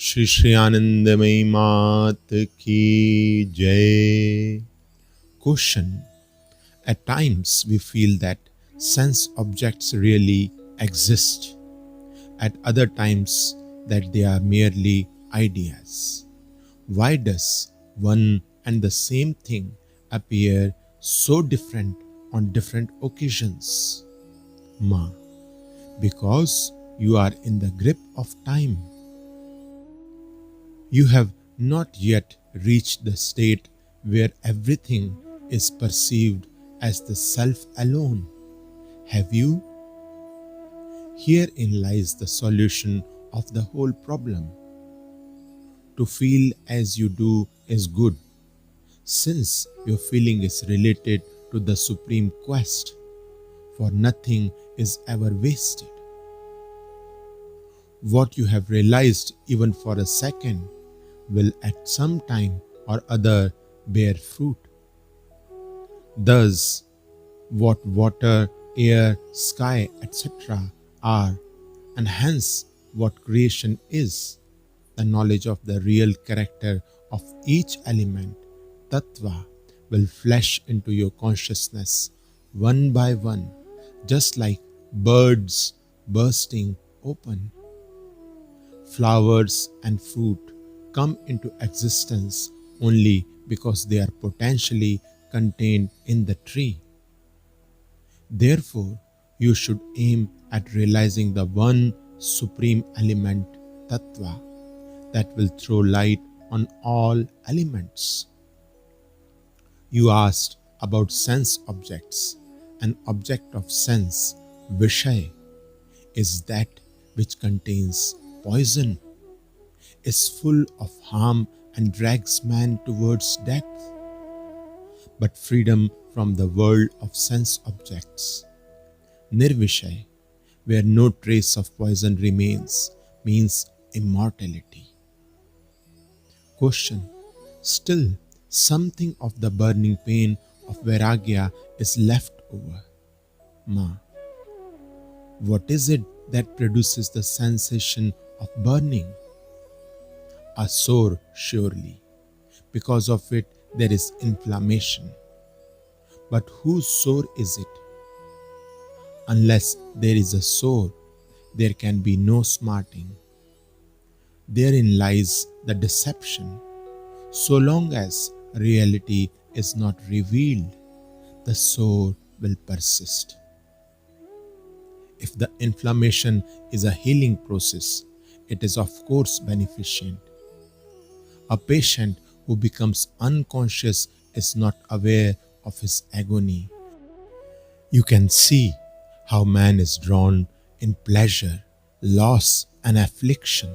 Sri Anandamayi Ma ki Jai. Question. At times we feel that sense objects really exist. At other times that they are merely ideas. Why does one and the same thing appear so different on different occasions? Ma. Because you are in the grip of time. You have not yet reached the state where everything is perceived as the self alone. Have you? Herein lies the solution of the whole problem. To feel as you do is good, since your feeling is related to the supreme quest, for nothing is ever wasted. What you have realized even for a second will at some time or other bear fruit. Thus, what water, air, sky, etc. are, and hence what creation is, the knowledge of the real character of each element, tattva, will flash into your consciousness one by one, just like birds bursting open. Flowers and fruit come into existence only because they are potentially contained in the tree. Therefore, you should aim at realizing the one supreme element, tattva, that will throw light on all elements. You asked about sense objects. An object of sense, Vishay, is that which contains poison, is full of harm and drags man towards death. But freedom from the world of sense objects, Nirvishay, where no trace of poison remains, means immortality. Question. Still, something of the burning pain of Vairagya is left over. Ma. What is it that produces the sensation of burning? A sore, surely. Because of it, there is inflammation. But whose sore is it? Unless there is a sore, there can be no smarting. Therein lies the deception. So long as reality is not revealed, the sore will persist. If the inflammation is a healing process, it is of course beneficent. A patient who becomes unconscious is not aware of his agony. You can see how man is drawn in pleasure, loss, and affliction.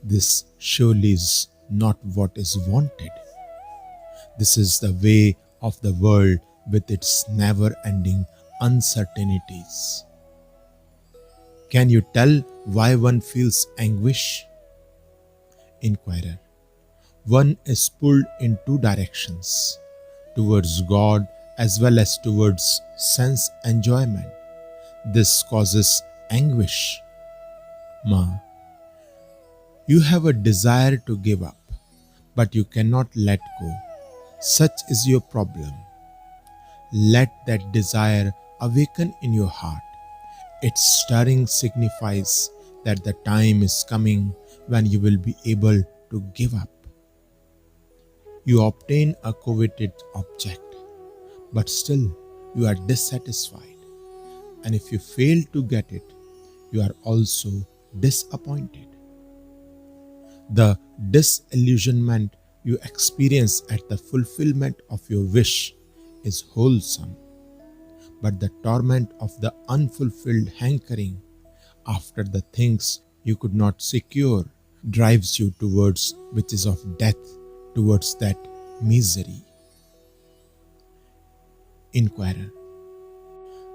This surely is not what is wanted. This is the way of the world with its never-ending uncertainties. Can you tell why one feels anguish? Inquirer. One is pulled in two directions, towards God as well as towards sense enjoyment. This causes anguish. Ma. You have a desire to give up, but you cannot let go. Such is your problem. Let that desire awaken in your heart. Its stirring signifies that the time is coming when you will be able to give up. You obtain a coveted object, but still you are dissatisfied. And if you fail to get it, you are also disappointed. The disillusionment you experience at the fulfillment of your wish is wholesome, but the torment of the unfulfilled hankering after the things you could not secure drives you towards which is of death, towards that misery. Inquirer.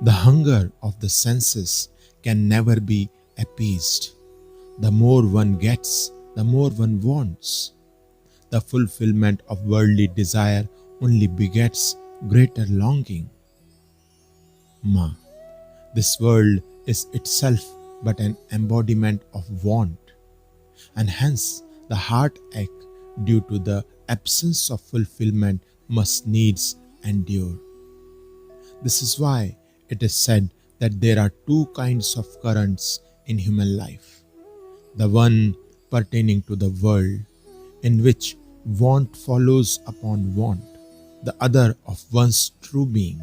The hunger of the senses can never be appeased. The more one gets, the more one wants. The fulfillment of worldly desire only begets greater longing. Ma. This world is itself but an embodiment of want. and hence the heartache due to the absence of fulfillment must needs endure. This is why it is said that there are two kinds of currents in human life: the one pertaining to the world, in which want follows upon want, the other of one's true being.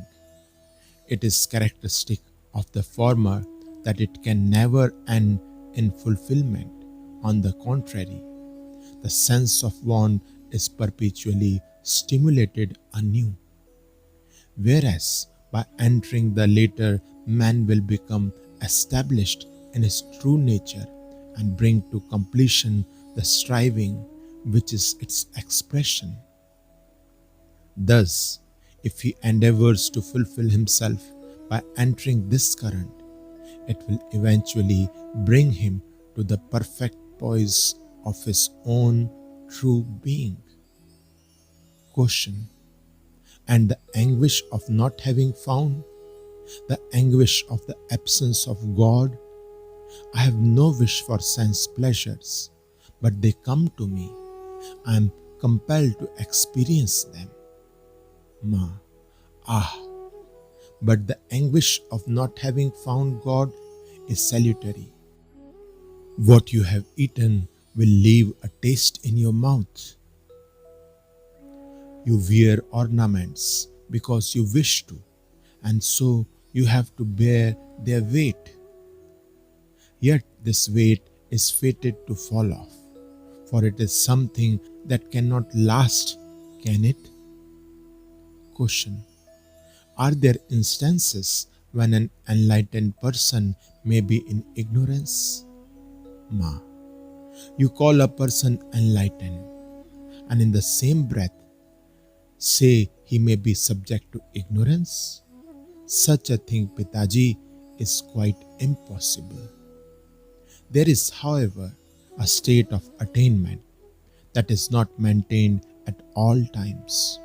It is characteristic of the former that it can never end in fulfillment. On the contrary, the sense of want is perpetually stimulated anew. Whereas by entering the later, man will become established in his true nature and bring to completion the striving which is its expression. Thus, if he endeavors to fulfill himself by entering this current, it will eventually bring him to the perfect poise of his own true being. Question: and the anguish of not having found, the anguish of the absence of God? I have no wish for sense pleasures, but they come to me. I am compelled to experience them. Ma. Ah, but the anguish of not having found God is salutary. What you have eaten will leave a taste in your mouth. You wear ornaments because you wish to, and so you have to bear their weight. Yet this weight is fated to fall off, for it is something that cannot last, can it? Question: are there instances when an enlightened person may be in ignorance? Ma. You call a person enlightened, and in the same breath say he may be subject to ignorance? Such a thing, Pitaji, is quite impossible. There is, however, a state of attainment that is not maintained at all times,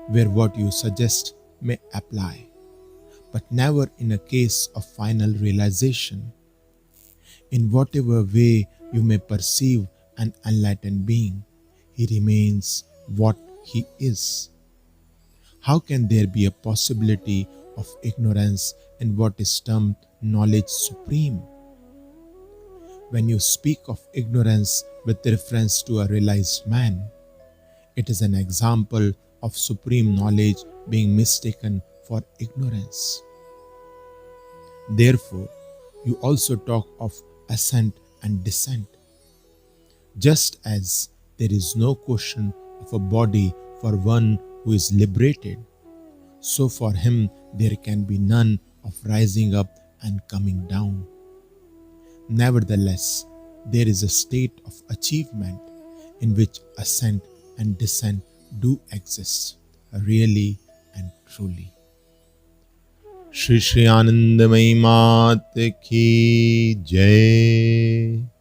where what you suggest may apply, but never in a case of final realization. In whatever way you may perceive an enlightened being, he remains what he is. How can there be a possibility of ignorance in what is termed knowledge supreme? When you speak of ignorance with reference to a realized man, it is an example of supreme knowledge being mistaken for ignorance. Therefore, you also talk of ascent and descent. Just as there is no question of a body for one who is liberated, so for him there can be none of rising up and coming down. Nevertheless, there is a state of achievement in which ascent and descent do exist, really and truly. Sri Anandamayi Ma ki Jai.